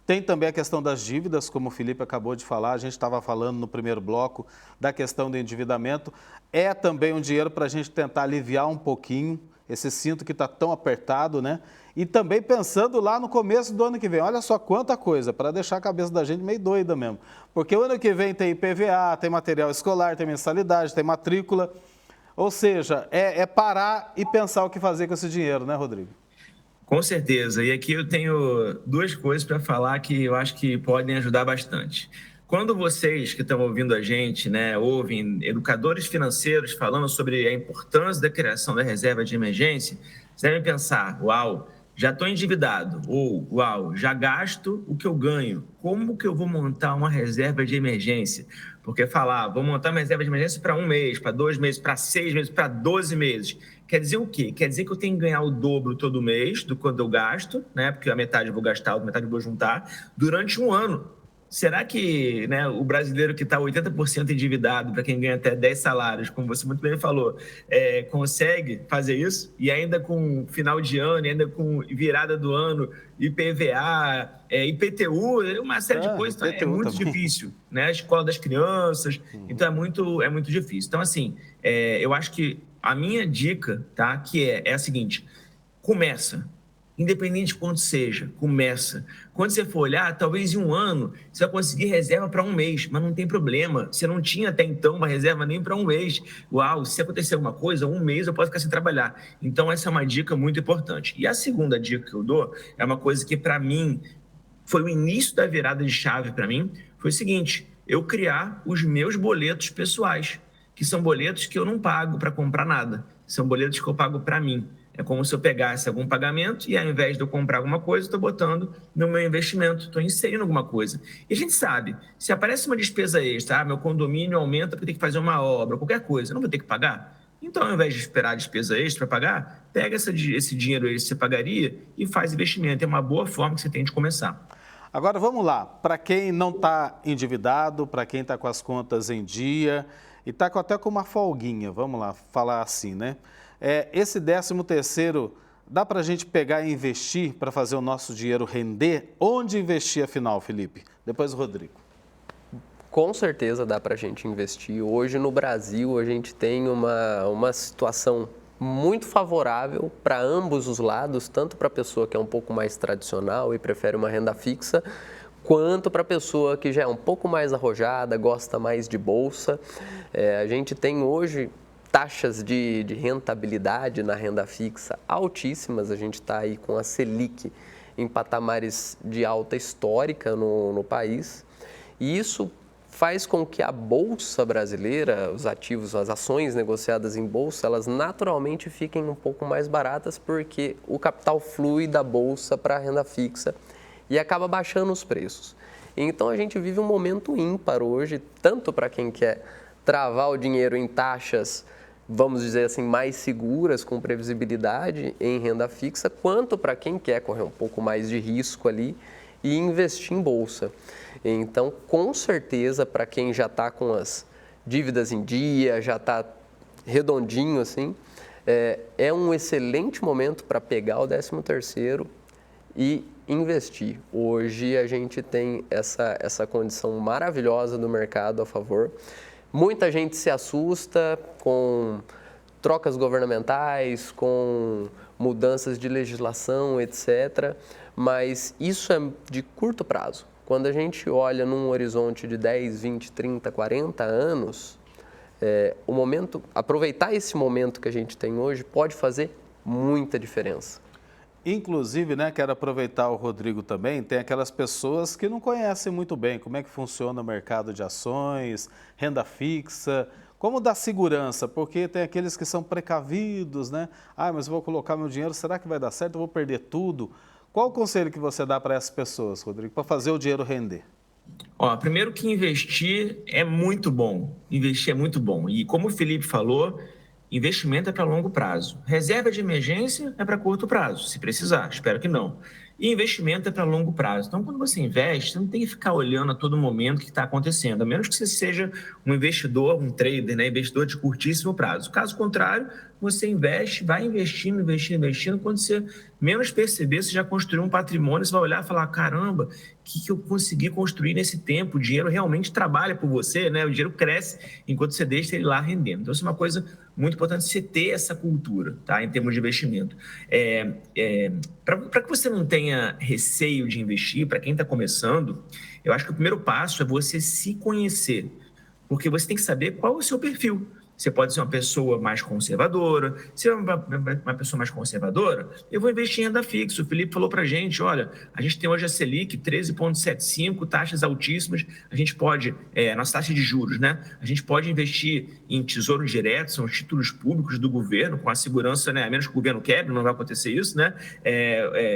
Tem também a questão das dívidas, como o Felipe acabou de falar, a gente estava falando no primeiro bloco da questão do endividamento. É também um dinheiro para a gente tentar aliviar um pouquinho esse cinto que está tão apertado, né? E também pensando lá no começo do ano que vem, olha só quanta coisa, para deixar a cabeça da gente meio doida mesmo. Porque o ano que vem tem IPVA, tem material escolar, tem mensalidade, tem matrícula. Ou seja, é parar e pensar o que fazer com esse dinheiro, né, Rodrigo? Com certeza. E aqui eu tenho 2 coisas para falar que eu acho que podem ajudar bastante. Quando vocês que estão ouvindo a gente, né, ouvem educadores financeiros falando sobre a importância da criação da reserva de emergência, vocês devem pensar, uau, já estou endividado, ou uau, já gasto o que eu ganho, como que eu vou montar uma reserva de emergência? Porque falar, vou montar uma reserva de emergência para 1 mês, para 2 meses, para 6 meses, para 12 meses, quer dizer o quê? Quer dizer que eu tenho que ganhar o dobro todo mês do quanto eu gasto, né? Porque a metade eu vou gastar, a metade eu vou juntar, durante 1 ano. Será que, né, o brasileiro que está 80% endividado, para quem ganha até 10 salários, como você muito bem falou, consegue fazer isso? E ainda com final de ano, ainda com virada do ano, IPVA, IPTU, uma série de coisas, então é muito difícil, né? A escola das crianças, então é muito difícil. Então, assim, eu acho que a minha dica, tá, que é a seguinte, começa. Independente de quanto seja, começa. Quando você for olhar, talvez em 1 ano, você vai conseguir reserva para 1 mês, mas não tem problema. Você não tinha até então uma reserva nem para 1 mês. Uau, se acontecer alguma coisa, 1 mês eu posso ficar sem trabalhar. Então, essa é uma dica muito importante. E a segunda dica que eu dou é uma coisa que, para mim, foi o início da virada de chave para mim, foi o seguinte, eu criar os meus boletos pessoais, que são boletos que eu não pago para comprar nada, são boletos que eu pago para mim. É como se eu pegasse algum pagamento e, ao invés de eu comprar alguma coisa, estou botando no meu investimento, estou inserindo alguma coisa. E a gente sabe, se aparece uma despesa extra, meu condomínio aumenta porque tem que fazer uma obra, qualquer coisa, eu não vou ter que pagar? Então, ao invés de esperar a despesa extra para pagar, pega esse dinheiro aí que você pagaria e faz investimento. É uma boa forma que você tem de começar. Agora, vamos lá. Para quem não está endividado, para quem está com as contas em dia e está até com uma folguinha, vamos lá falar assim, né? Esse 13º, dá para a gente pegar e investir para fazer o nosso dinheiro render? Onde investir, afinal, Felipe? Depois o Rodrigo. Com certeza dá para a gente investir. Hoje no Brasil a gente tem uma situação muito favorável para ambos os lados, tanto para a pessoa que é um pouco mais tradicional e prefere uma renda fixa, quanto para a pessoa que já é um pouco mais arrojada, gosta mais de bolsa. A gente tem hoje taxas de rentabilidade na renda fixa altíssimas, a gente está aí com a Selic em patamares de alta histórica no país, e isso faz com que a Bolsa brasileira, os ativos, as ações negociadas em Bolsa, elas naturalmente fiquem um pouco mais baratas porque o capital flui da Bolsa para a renda fixa e acaba baixando os preços. Então a gente vive um momento ímpar hoje, tanto para quem quer travar o dinheiro em taxas, vamos dizer assim, mais seguras, com previsibilidade em renda fixa, quanto para quem quer correr um pouco mais de risco ali e investir em bolsa. Então, com certeza, para quem já está com as dívidas em dia, já está redondinho assim, é um excelente momento para pegar o 13º e investir. Hoje a gente tem essa condição maravilhosa do mercado a favor. Muita gente se assusta com trocas governamentais, com mudanças de legislação, etc. Mas isso é de curto prazo. Quando a gente olha num horizonte de 10, 20, 30, 40 anos, aproveitar esse momento que a gente tem hoje pode fazer muita diferença. Inclusive, né, quero aproveitar o Rodrigo também, tem aquelas pessoas que não conhecem muito bem como é que funciona o mercado de ações, renda fixa, como dar segurança, porque tem aqueles que são precavidos, né? Mas eu vou colocar meu dinheiro, será que vai dar certo? Eu vou perder tudo. Qual o conselho que você dá para essas pessoas, Rodrigo, para fazer o dinheiro render? Primeiro que investir é muito bom. Investir é muito bom. E como o Felipe falou, investimento é para longo prazo. Reserva de emergência é para curto prazo, se precisar, espero que não. E investimento é para longo prazo. Então, quando você investe, você não tem que ficar olhando a todo momento o que está acontecendo, a menos que você seja um investidor, um trader, né? Investidor de curtíssimo prazo. Caso contrário, você investe, vai investindo. Quando você menos perceber, você já construiu um patrimônio, você vai olhar e falar, caramba, o que eu consegui construir nesse tempo? O dinheiro realmente trabalha por você, né? O dinheiro cresce enquanto você deixa ele lá rendendo. Então, isso é uma coisa muito importante, você ter essa cultura, tá? Em termos de investimento. Para que você não tenha receio de investir, para quem está começando, eu acho que o primeiro passo é você se conhecer, porque você tem que saber qual é o seu perfil. Você pode ser uma pessoa mais conservadora. Se é uma pessoa mais conservadora, eu vou investir em renda fixa. O Felipe falou para a gente, olha, a gente tem hoje a Selic 13,75, taxas altíssimas. A gente pode, nossa taxa de juros, né? A gente pode investir em tesouro direto, são os títulos públicos do governo, com a segurança, né? A menos que o governo quebre, não vai acontecer isso, né?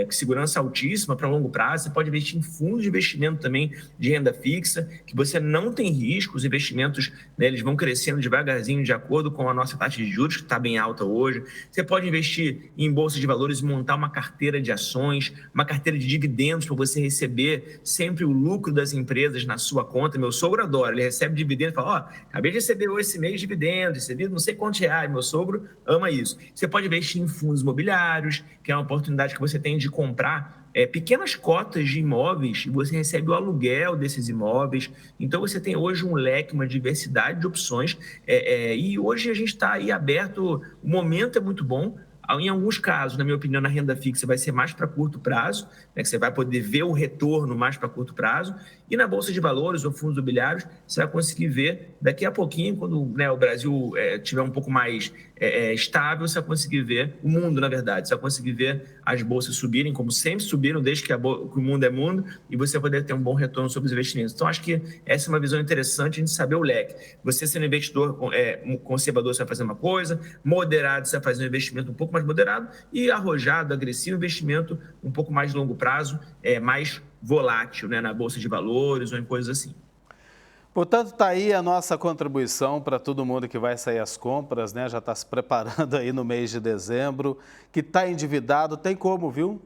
Segurança altíssima para longo prazo. Você pode investir em fundos de investimento também de renda fixa, que você não tem risco, os investimentos, né, eles vão crescendo devagarzinho de acordo com a nossa taxa de juros, que está bem alta hoje. Você pode investir em bolsa de valores e montar uma carteira de ações, uma carteira de dividendos para você receber sempre o lucro das empresas na sua conta. Meu sogro adora, ele recebe dividendos e fala, acabei de receber hoje esse mês dividendos, recebi não sei quantos reais, meu sogro ama isso. Você pode investir em fundos imobiliários, que é uma oportunidade que você tem de comprar pequenas cotas de imóveis e você recebe o aluguel desses imóveis. Então, você tem hoje um leque, uma diversidade de opções e hoje a gente está aí aberto, o momento é muito bom. Em alguns casos, na minha opinião, na renda fixa vai ser mais para curto prazo, né, que você vai poder ver o retorno mais para curto prazo. E na Bolsa de Valores ou fundos imobiliários, você vai conseguir ver daqui a pouquinho, quando, né, o Brasil estiver um pouco mais estável, você vai conseguir ver, o mundo, na verdade, você vai conseguir ver as bolsas subirem, como sempre subiram, desde que o mundo é mundo, e você vai poder ter um bom retorno sobre os investimentos. Então, acho que essa é uma visão interessante, a gente saber o leque. Você sendo investidor conservador, você vai fazer uma coisa, moderado, você vai fazer um investimento um pouco mais moderado, e arrojado, agressivo, investimento um pouco mais de longo prazo, mais volátil, né, na Bolsa de Valores ou em coisas assim. Portanto, está aí a nossa contribuição para todo mundo que vai sair às compras, né? Já está se preparando aí no mês de dezembro, que está endividado, tem como, viu?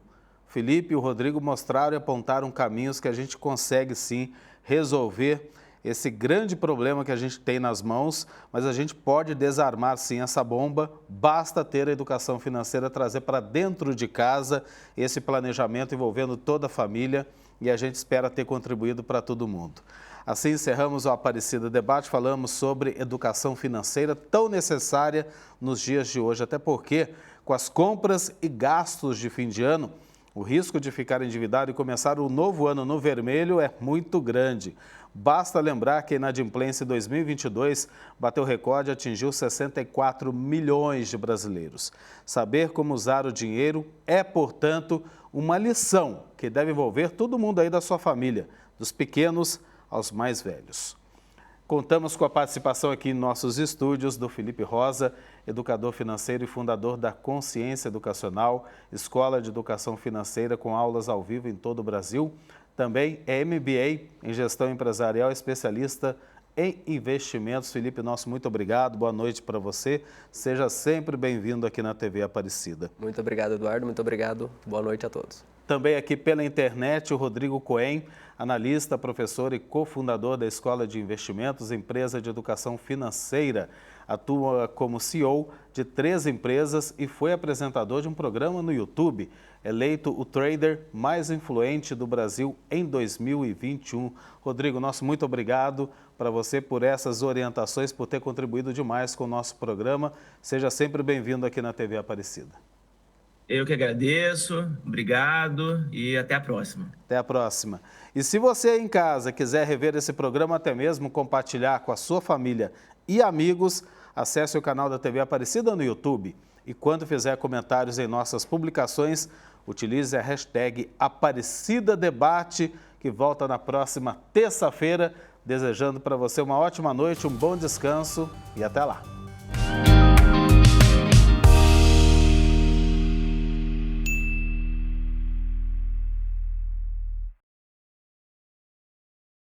Felipe e o Rodrigo mostraram e apontaram caminhos que a gente consegue sim resolver esse grande problema que a gente tem nas mãos, mas a gente pode desarmar sim essa bomba, basta ter a educação financeira, trazer para dentro de casa esse planejamento envolvendo toda a família e a gente espera ter contribuído para todo mundo. Assim encerramos o Aparecida Debate, falamos sobre educação financeira tão necessária nos dias de hoje, até porque com as compras e gastos de fim de ano, o risco de ficar endividado e começar o novo ano no vermelho é muito grande. Basta lembrar que a inadimplência em 2022 bateu recorde e atingiu 64 milhões de brasileiros. Saber como usar o dinheiro é, portanto, uma lição que deve envolver todo mundo aí da sua família, dos pequenos aos mais velhos. Contamos com a participação aqui em nossos estúdios do Felipe Rosa, educador financeiro e fundador da Consciência Educacional, escola de educação financeira com aulas ao vivo em todo o Brasil. Também é MBA em gestão empresarial, especialista em investimentos. Felipe, nosso muito obrigado, boa noite para você. Seja sempre bem-vindo aqui na TV Aparecida. Muito obrigado, Eduardo, muito obrigado. Boa noite a todos. Também aqui pela internet, o Rodrigo Cohen, analista, professor e cofundador da Escola de Investimentos, empresa de educação financeira. Atua como CEO de 3 empresas e foi apresentador de um programa no YouTube, eleito o trader mais influente do Brasil em 2021. Rodrigo, nosso muito obrigado para você por essas orientações, por ter contribuído demais com o nosso programa. Seja sempre bem-vindo aqui na TV Aparecida. Eu que agradeço, obrigado e até a próxima. Até a próxima. E se você aí em casa quiser rever esse programa, até mesmo compartilhar com a sua família e amigos, acesse o canal da TV Aparecida no YouTube. E quando fizer comentários em nossas publicações, utilize a hashtag AparecidaDebate, que volta na próxima terça-feira. Desejando para você uma ótima noite, um bom descanso e até lá.